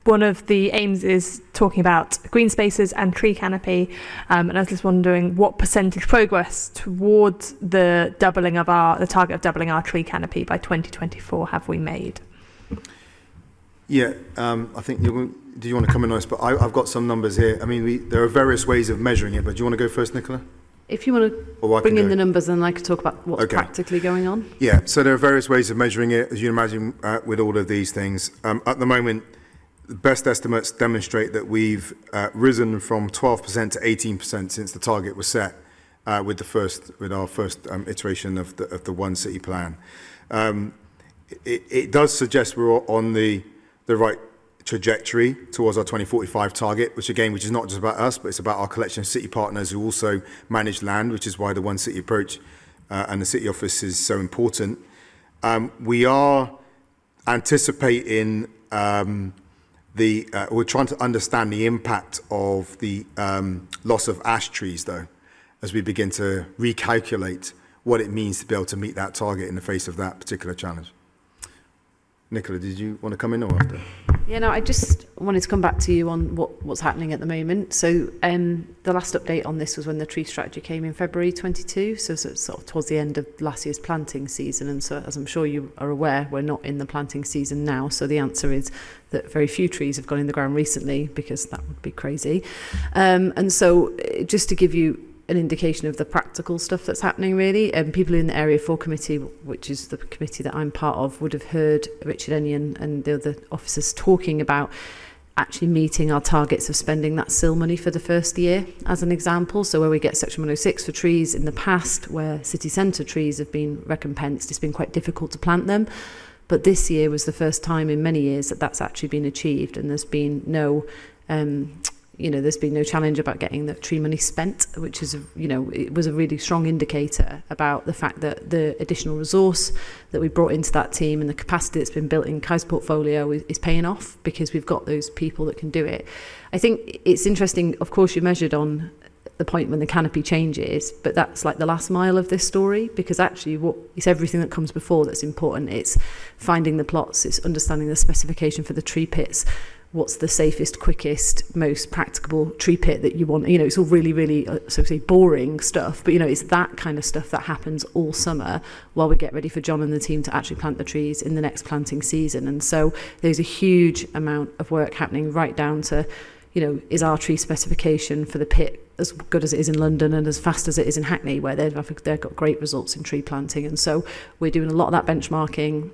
one of the aims is talking about green spaces and tree canopy, and I was just wondering what percentage progress towards the target of doubling our tree canopy by 2024 have we made? Yeah, I think do you want to come in on this? But I've got some numbers here. I mean, there are various ways of measuring it, but do you want to go first, Nicola? If you want to bring in the numbers, and I could talk about what's practically going on. Yeah, so there are various ways of measuring it, as you imagine, with all of these things. At the moment, the best estimates demonstrate that we've risen from 12% to 18% since the target was set with our first iteration of the One City plan. It does suggest we're on the right trajectory towards our 2045 target, which is not just about us, but it's about our collection of city partners who also manage land, which is why the One City approach and the City Office is so important. We are anticipating we're trying to understand the impact of the loss of ash trees, though, as we begin to recalculate what it means to be able to meet that target in the face of that particular challenge. Nicola, did you want to come in or after? Yeah, no, I just wanted to come back to you on what's happening at the moment. So the last update on this was when the tree strategy came in February 22, so it's sort of towards the end of last year's planting season. And so, as I'm sure you are aware, we're not in the planting season now. So the answer is that very few trees have gone in the ground recently, because that would be crazy. And so just to give you an indication of the practical stuff that's happening, really. People in the Area 4 committee, which is the committee that I'm part of, would have heard Richard Ennion and the other officers talking about actually meeting our targets of spending that SIL money for the first year, as an example. So where we get Section 106 for trees in the past, where city centre trees have been recompensed, it's been quite difficult to plant them. But this year was the first time in many years that that's actually been achieved, and there's been no there's been no challenge about getting the tree money spent, which is, it was a really strong indicator about the fact that the additional resource that we brought into that team and the capacity that's been built in Kai's portfolio is paying off, because we've got those people that can do it. I think it's interesting, of course, you measured on the point when the canopy changes, but that's like the last mile of this story, because actually it's everything that comes before that's important. It's finding the plots, it's understanding the specification for the tree pits, what's the safest, quickest, most practicable tree pit that you want. It's all really, really, so to say, boring stuff. But, it's that kind of stuff that happens all summer while we get ready for John and the team to actually plant the trees in the next planting season. And so there's a huge amount of work happening right down to, is our tree specification for the pit as good as it is in London and as fast as it is in Hackney, where they've got great results in tree planting. And so we're doing a lot of that benchmarking.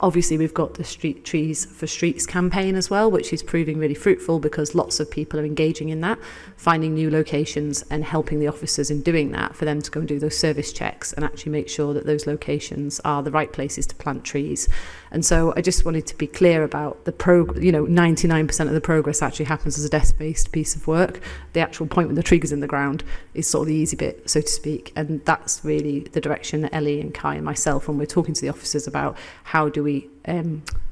Obviously, we've got the Street Trees for Streets campaign as well, which is proving really fruitful, because lots of people are engaging in that, finding new locations and helping the officers in doing that, for them to go and do those service checks and actually make sure that those locations are the right places to plant trees. And so I just wanted to be clear about 99% of the progress actually happens as a desk-based piece of work. The actual point when the tree goes in the ground is sort of the easy bit, so to speak. And that's really the direction that Ellie and Kai and myself, when we're talking to the officers about how do we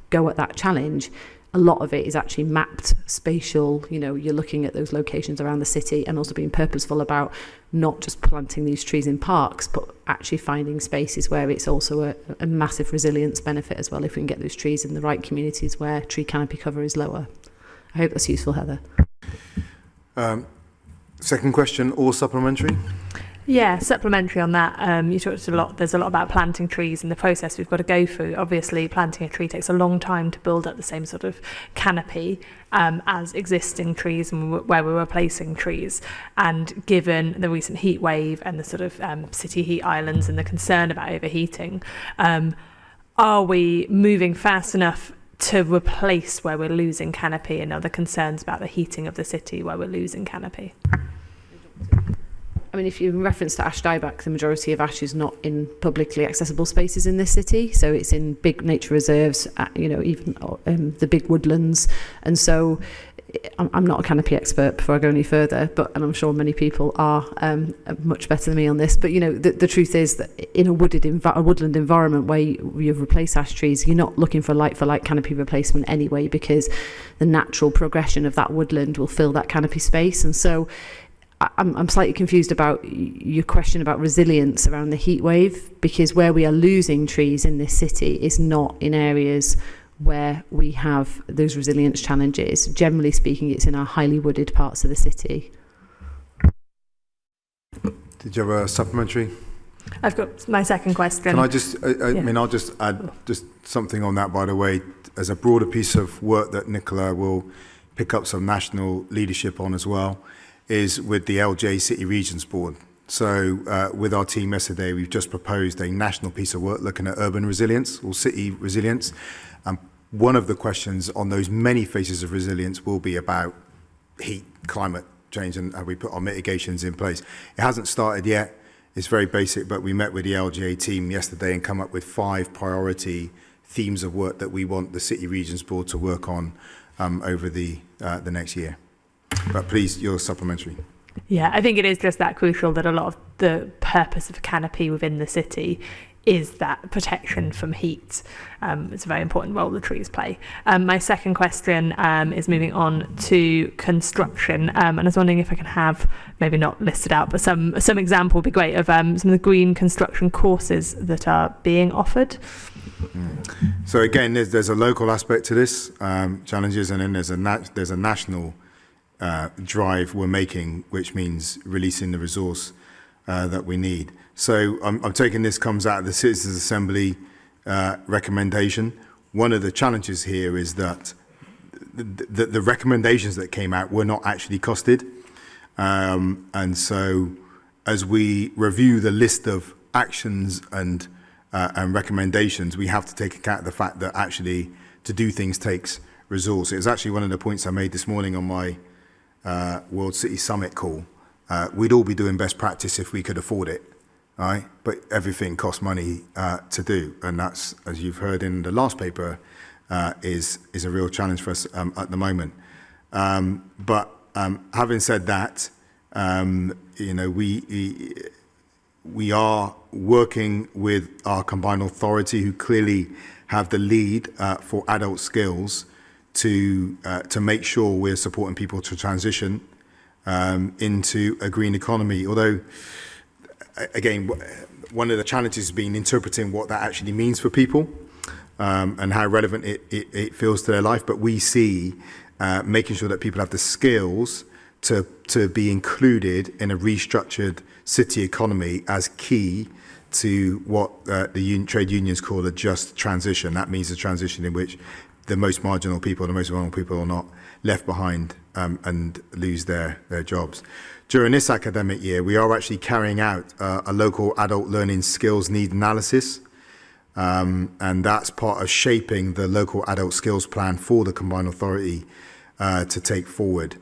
go at that challenge, a lot of it is actually mapped, spatial. You're looking at those locations around the city, and also being purposeful about not just planting these trees in parks, but actually finding spaces where it's also a massive resilience benefit as well, if we can get those trees in the right communities where tree canopy cover is lower. I hope that's useful, Heather. Second question, or supplementary? Yeah, supplementary on that. You talked a lot. There's a lot about planting trees and the process we've got to go through. Obviously, planting a tree takes a long time to build up the same sort of canopy as existing trees and where we're replacing trees. And given the recent heat wave and the sort of city heat islands and the concern about overheating, are we moving fast enough to replace where we're losing canopy, and other concerns about the heating of the city where we're losing canopy? I mean, if you reference to ash dieback, the majority of ash is not in publicly accessible spaces in this city. So it's in big nature reserves, even the big woodlands. And so I'm not a canopy expert before I go any further, and I'm sure many people are much better than me on this. But, the truth is that in a woodland environment where you've replaced ash trees, you're not looking for like canopy replacement anyway, because the natural progression of that woodland will fill that canopy space. And so I'm slightly confused about your question about resilience around the heat wave, because where we are losing trees in this city is not in areas where we have those resilience challenges. Generally speaking, it's in our highly wooded parts of the city. Did you have a supplementary? I've got my second question. Can I just, I'll just add just something on that, by the way, as a broader piece of work that Nicola will pick up some national leadership on as well, is with the LJ City Regions Board. So with our team yesterday, we've just proposed a national piece of work looking at urban resilience or city resilience. One of the questions on those many phases of resilience will be about heat, climate change, and how we put our mitigations in place. It hasn't started yet. It's very basic, but we met with the LGA team yesterday and come up with 5 priority themes of work that we want the City Regions Board to work on over the next year. But please, your supplementary. Yeah, I think it is just that crucial that a lot of the purpose of canopy within the city is that protection from heat. It's a very important role the trees play. My second question is moving on to construction. And I was wondering if I can have, maybe not listed out, but some example would be great of some of the green construction courses that are being offered. So again, there's a local aspect to this, challenges, and then there's a national drive we're making, which means releasing the resource that we need. So I'm taking this comes out of the Citizens Assembly recommendation. One of the challenges here is that the recommendations that came out were not actually costed. And so as we review the list of actions and recommendations, we have to take account of the fact that actually to do things takes resource. It was actually one of the points I made this morning on my World City Summit call. We'd all be doing best practice if we could afford it, right? But everything costs money to do, and that's, as you've heard in the last paper, is a real challenge for us at the moment. But having said that, we are working with our combined authority, who clearly have the lead for adult skills, to make sure we're supporting people to transition into a green economy. Although, again, one of the challenges has been interpreting what that actually means for people and how relevant it feels to their life. But we see making sure that people have the skills to be included in a restructured city economy as key to what the trade unions call a just transition. That means a transition in which the most marginal people, the most vulnerable people, are not left behind and lose their jobs. During this academic year, we are actually carrying out a local adult learning skills need analysis, and that's part of shaping the local adult skills plan for the combined authority to take forward.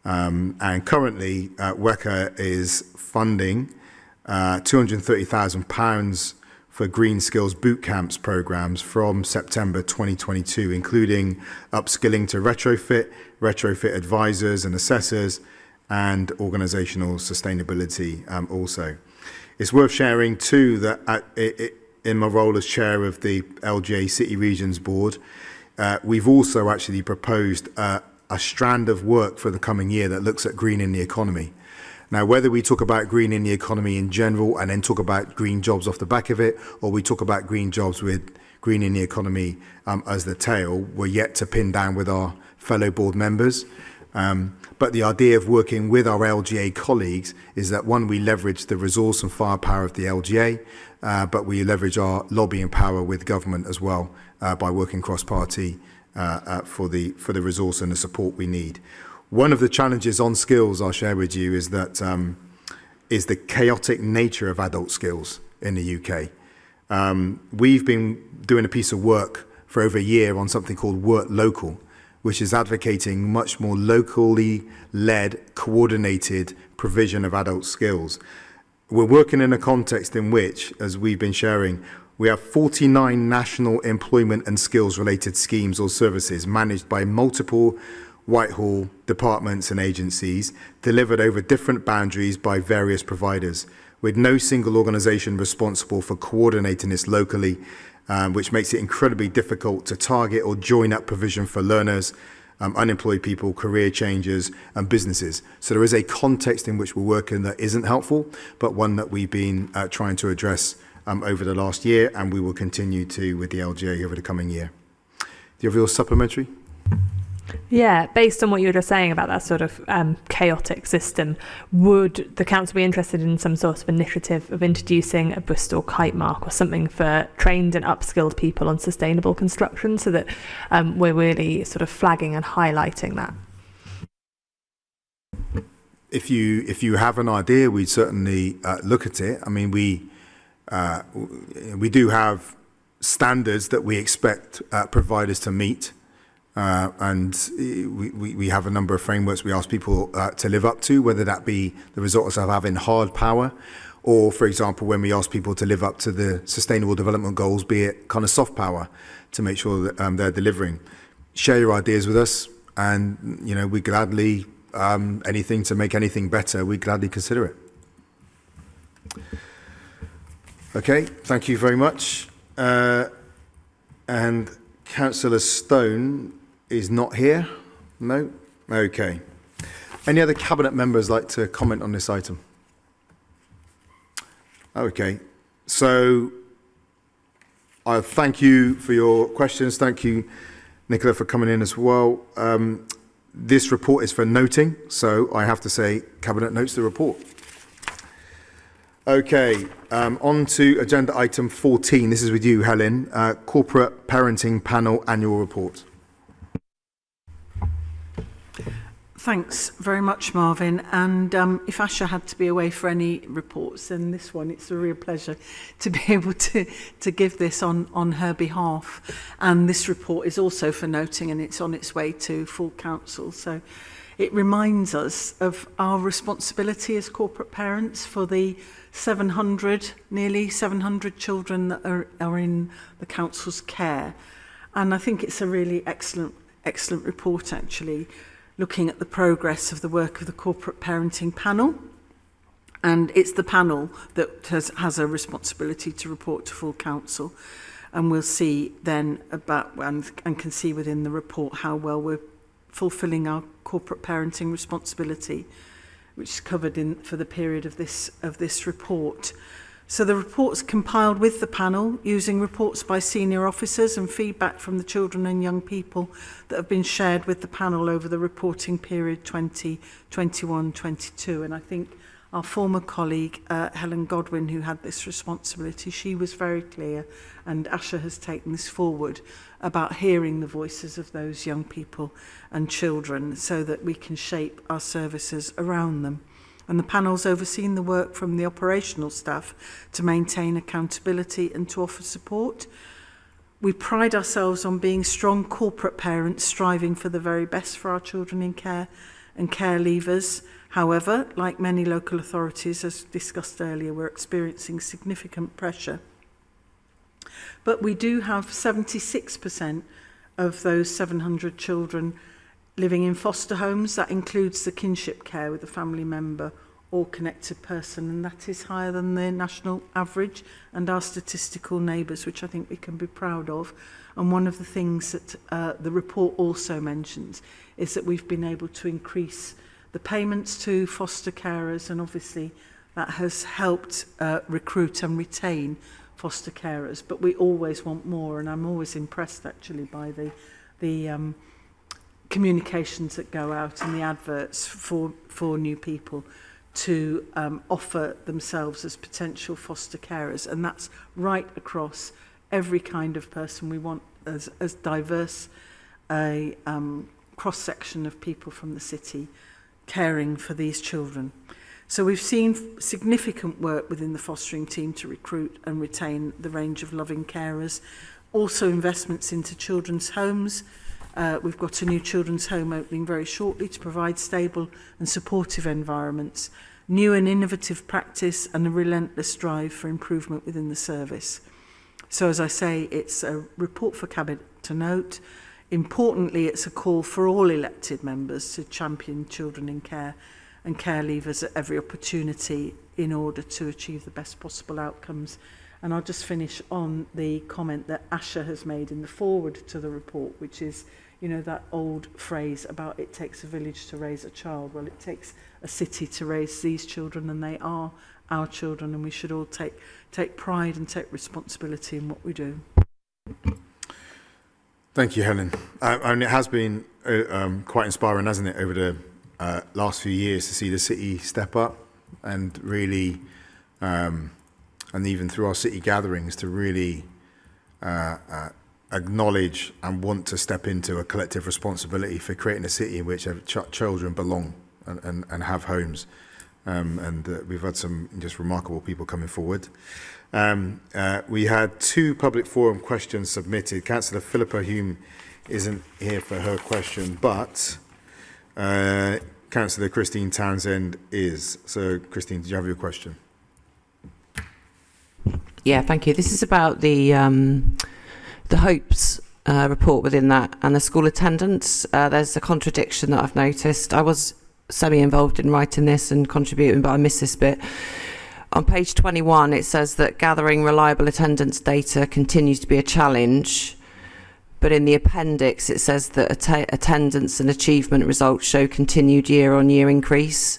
And currently, WECA is funding £230,000 for green skills boot camps programs from September 2022, including upskilling to retrofit advisors and assessors, and organisational sustainability also. It's worth sharing too that in my role as chair of the LGA City Regions Board, we've also actually proposed a strand of work for the coming year that looks at greening the economy. Now, whether we talk about greening the economy in general and then talk about green jobs off the back of it, or we talk about green jobs with greening the economy as the tail, we're yet to pin down with our fellow board members. But the idea of working with our LGA colleagues is that, one, we leverage the resource and firepower of the LGA, but we leverage our lobbying power with government as well by working cross-party for the resource and the support we need. One of the challenges on skills I'll share with you is that is the chaotic nature of adult skills in the UK. We've been doing a piece of work for over a year on something called Work Local, which is advocating much more locally led, coordinated provision of adult skills. We're working in a context in which, as we've been sharing, we have 49 national employment and skills related schemes or services managed by multiple Whitehall departments and agencies, delivered over different boundaries by various providers, with no single organisation responsible for coordinating this locally, which makes it incredibly difficult to target or join up provision for learners, unemployed people, career changers and businesses. So there is a context in which we're working that isn't helpful, but one that we've been trying to address over the last year, and we will continue to with the LGA over the coming year. Do you have your supplementary? Yeah, based on what you were just saying about that sort of chaotic system, would the council be interested in some sort of initiative of introducing a Bristol kite mark or something for trained and upskilled people on sustainable construction, so that we're really sort of flagging and highlighting that? If you have an idea, we'd certainly look at it. I mean, we do have standards that we expect providers to meet. And we have a number of frameworks we ask people to live up to, whether that be the results of having hard power, or, for example, when we ask people to live up to the Sustainable Development Goals, be it kind of soft power, to make sure that they're delivering. Share your ideas with us, and we gladly anything to make anything better. We gladly consider it. Okay, thank you very much. And Councillor Stone is not here? No? Okay. Any other Cabinet members like to comment on this item? Okay. So I thank you for your questions. Thank you, Nicola, for coming in as well. This report is for noting, so I have to say Cabinet notes the report. Okay, on to agenda item 14. This is with you, Helen. Corporate Parenting Panel Annual Report. Thanks very much, Marvin. And if Asha had to be away for any reports, then this one, it's a real pleasure to be able to give this on her behalf. And this report is also for noting, and it's on its way to full council. So it reminds us of our responsibility as corporate parents for the nearly 700 children that are in the council's care. And I think it's a really excellent report, actually, looking at the progress of the work of the Corporate Parenting Panel. And it's the panel that has a responsibility to report to full council. And we'll see then about, and can see within the report, how well we're fulfilling our corporate parenting responsibility, which is covered for the period of this report. So the report's compiled with the panel, using reports by senior officers and feedback from the children and young people that have been shared with the panel over the reporting period 2021-22. And I think our former colleague, Helen Godwin, who had this responsibility, she was very clear, and Asha has taken this forward, about hearing the voices of those young people and children so that we can shape our services around them. And the panel's overseen the work from the operational staff to maintain accountability and to offer support. We pride ourselves on being strong corporate parents, striving for the very best for our children in care and care leavers. However, like many local authorities, as discussed earlier, we're experiencing significant pressure. But we do have 76% of those 700 children living in foster homes. That includes the kinship care with a family member or connected person, and that is higher than the national average and our statistical neighbours, which I think we can be proud of. And one of the things that the report also mentions is that we've been able to increase the payments to foster carers, and obviously that has helped recruit and retain foster carers. But we always want more, and I'm always impressed actually by the communications that go out and the adverts for new people to offer themselves as potential foster carers, and that's right across every kind of person. We want as diverse a cross-section of people from the city caring for these children. So we've seen significant work within the fostering team to recruit and retain the range of loving carers. Also investments into children's homes. We've got a new children's home opening very shortly to provide stable and supportive environments, new and innovative practice, and a relentless drive for improvement within the service. So as I say, it's a report for Cabinet to note. Importantly, it's a call for all elected members to champion children in care and care leavers at every opportunity in order to achieve the best possible outcomes. And I'll just finish on the comment that Asha has made in the foreword to the report, which is, you know, that old phrase about it takes a village to raise a child. Well, it takes a city to raise these children, and they are our children, and we should all take pride and take responsibility in what we do. Thank you, Helen. And it has been quite inspiring, hasn't it, over the last few years to see the city step up and really, and even through our city gatherings, to really acknowledge and want to step into a collective responsibility for creating a city in which children belong and have homes. And we've had some just remarkable people coming forward. We had 2 public forum questions submitted. Councillor Philippa Hume isn't here for her question, but Councillor Christine Townsend is. So, Christine, did you have your question? Yeah, thank you. This is about the Hopes report within that and the school attendance. There's a contradiction that I've noticed. I was semi-involved in writing this and contributing, but I missed this bit. On page 21, it says that gathering reliable attendance data continues to be a challenge, but in the appendix, it says that attendance and achievement results show continued year-on-year increase.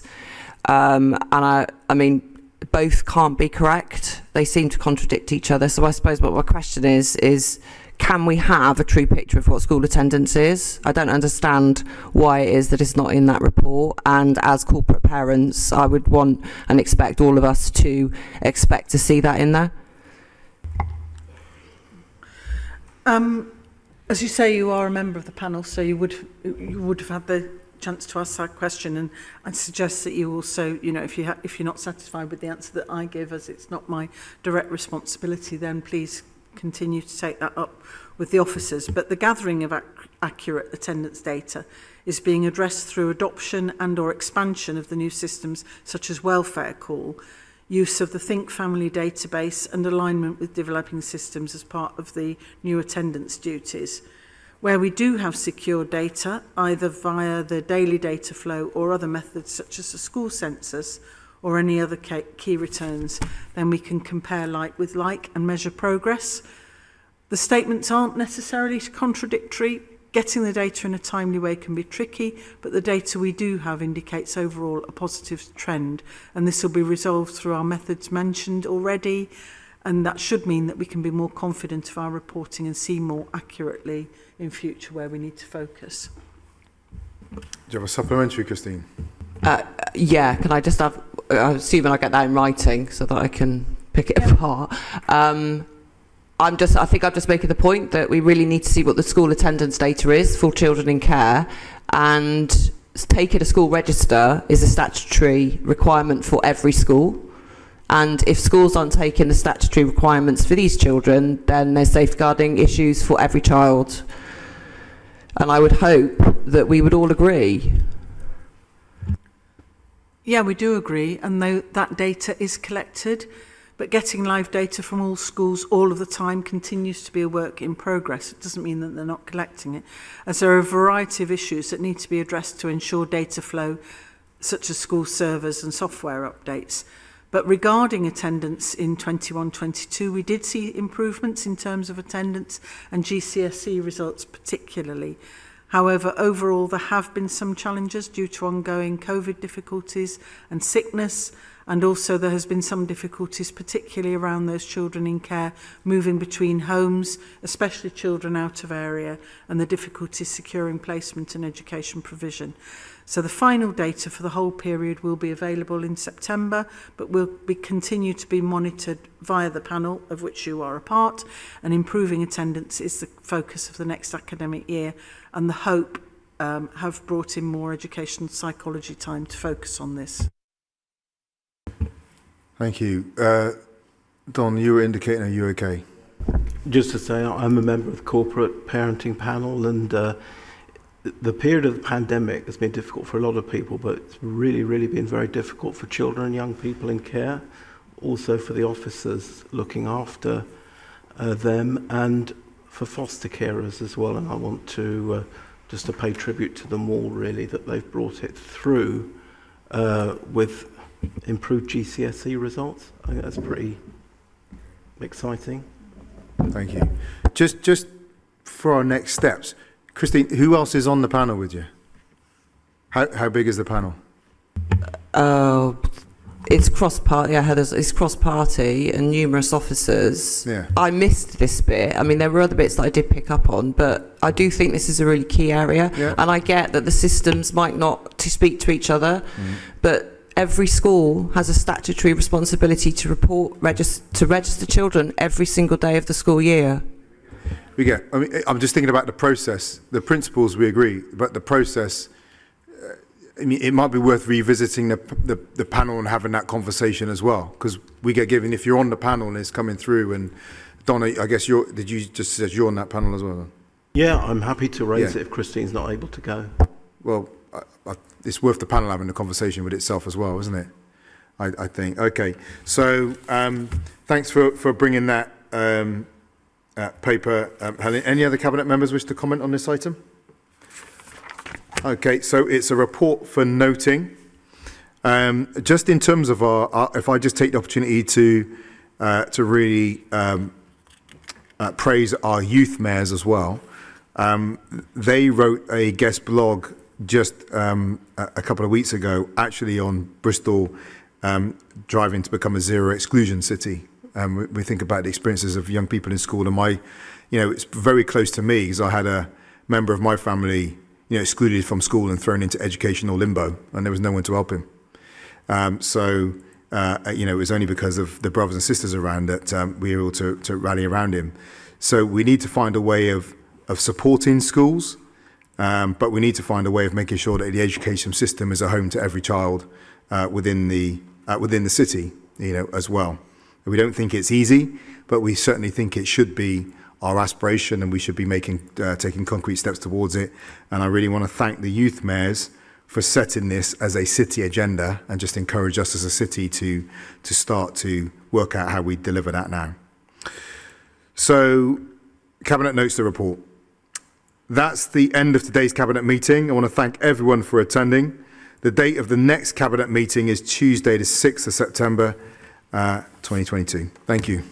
And I mean, both can't be correct. They seem to contradict each other. So I suppose what my question is can we have a true picture of what school attendance is? I don't understand why it is that it's not in that report. And as corporate parents, I would want and expect all of us to expect to see that in there. As you say, you are a member of the panel, so you would have had the chance to ask that question, and I'd suggest that you also, you know, if you're not satisfied with the answer that I give, as it's not my direct responsibility, then please continue to take that up with the officers. But the gathering of accurate attendance data is being addressed through adoption and or expansion of the new systems such as Welfare Call, use of the Think Family database, and alignment with developing systems as part of the new attendance duties. Where we do have secure data, either via the daily data flow or other methods such as the school census or any other key returns, then we can compare like with like and measure progress. The statements aren't necessarily contradictory. Getting the data in a timely way can be tricky, but the data we do have indicates overall a positive trend, and this will be resolved through our methods mentioned already, and that should mean that we can be more confident of our reporting and see more accurately in future where we need to focus. Do you have a supplementary, Christine? Yeah, can I just have, assuming I get that in writing so that I can pick it apart. I think I'm just making the point that we really need to see what the school attendance data is for children in care, and taking a school register is a statutory requirement for every school. And if schools aren't taking the statutory requirements for these children, then there's safeguarding issues for every child. And I would hope that we would all agree. Yeah, we do agree, and that data is collected, but getting live data from all schools all of the time continues to be a work in progress. It doesn't mean that they're not collecting it, as there are a variety of issues that need to be addressed to ensure data flow, such as school servers and software updates. But regarding attendance in 21-22, we did see improvements in terms of attendance and GCSE results particularly. However, overall, there have been some challenges due to ongoing COVID difficulties and sickness, And also there has been some difficulties, particularly around those children in care, moving between homes, especially children out of area, and the difficulties securing placement and education provision. So the final data for the whole period will be available in September, but will continue to be monitored via the panel of which you are a part, and improving attendance is the focus of the next academic year, and the hope have brought in more educational psychology time to focus on this. Thank you. Don, you were indicating, are you okay? Just to say, I'm a member of the corporate parenting panel, and the period of the pandemic has been difficult for a lot of people, but it's really been very difficult for children and young people in care, also for the officers looking after them, and for foster carers as well. And I want to just to pay tribute to them all, really, that they've brought it through with improved GCSE results. I think that's pretty exciting. Thank you. Just for our next steps, Christine, who else is on the panel with you? How big is the panel? It's cross-party. It's cross-party and numerous officers. Yeah. I missed this bit. I mean, there were other bits that I did pick up on, but I do think this is a really key area. Yeah. And I get that the systems might not to speak to each other, but every school has a statutory responsibility to register children every single day of the school year. I'm just thinking about the process. The principles we agree, but the process, I mean, it might be worth revisiting the panel and having that conversation as well, because we get given, if you're on the panel and it's coming through, and Donna, I guess did you just say you're on that panel as well? Yeah, I'm happy to raise it if Christine's not able to go. Well, it's worth the panel having a conversation with itself as well, isn't it? I think. Okay, so thanks for bringing that paper. Helen, any other Cabinet members wish to comment on this item? Okay, so it's a report for noting. Just in terms of our if I just take the opportunity to really praise our youth mayors as well. They wrote a guest blog just a couple of weeks ago, actually on Bristol driving to become a zero exclusion city. We think about the experiences of young people in school, and it's very close to me because I had a member of my family, excluded from school and thrown into educational limbo, and there was no one to help him. It was only because of the brothers and sisters around that we were able to rally around him. So we need to find a way of supporting schools, but we need to find a way of making sure that the education system is a home to every child within the city, as well. We don't think it's easy, but we certainly think it should be our aspiration, and we should be taking concrete steps towards it. And I really want to thank the youth mayors for setting this as a city agenda, and just encourage us as a city to start to work out how we deliver that now. So, Cabinet notes the report. That's the end of today's Cabinet meeting. I want to thank everyone for attending. The date of the next Cabinet meeting is Tuesday, the 6th of September, 2022. Thank you.